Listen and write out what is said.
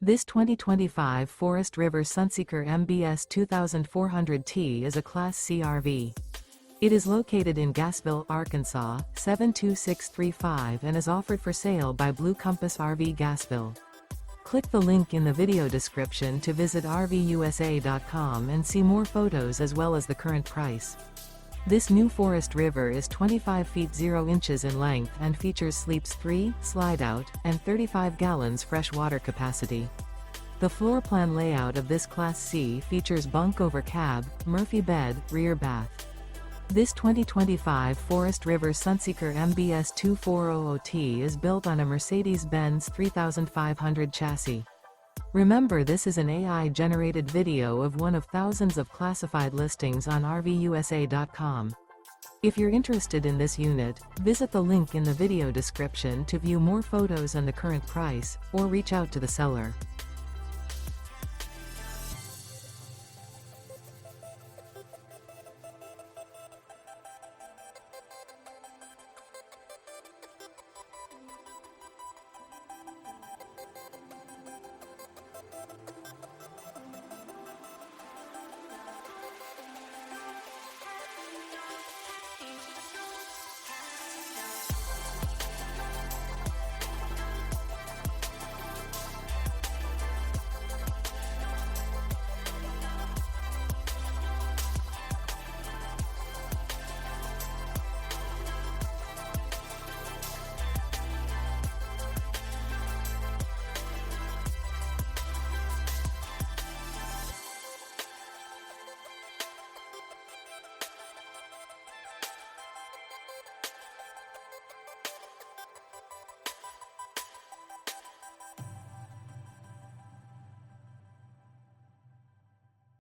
This 2025 Forest River Sunseeker MBS 2400T is a Class C RV. It is located in Gassville, Arkansas, 72635 and is offered for sale by Blue Compass RV Gassville. Click the link in the video description to visit RVUSA.com and see more photos as well as the current price. This new Forest River is 25 feet 0 inches in length and features sleeps 3, Slideout, and 35 gallons fresh water capacity. The floor plan layout of this Class C features bunk over cab, Murphy bed, rear bath. This 2025 Forest River Sunseeker MBS 2400T is built on a Mercedes-Benz 3500 chassis. Remember, this is an AI-generated video of one of thousands of classified listings on RVUSA.com. If you're interested in this unit, visit the link in the video description to view more photos and the current price, or reach out to the seller.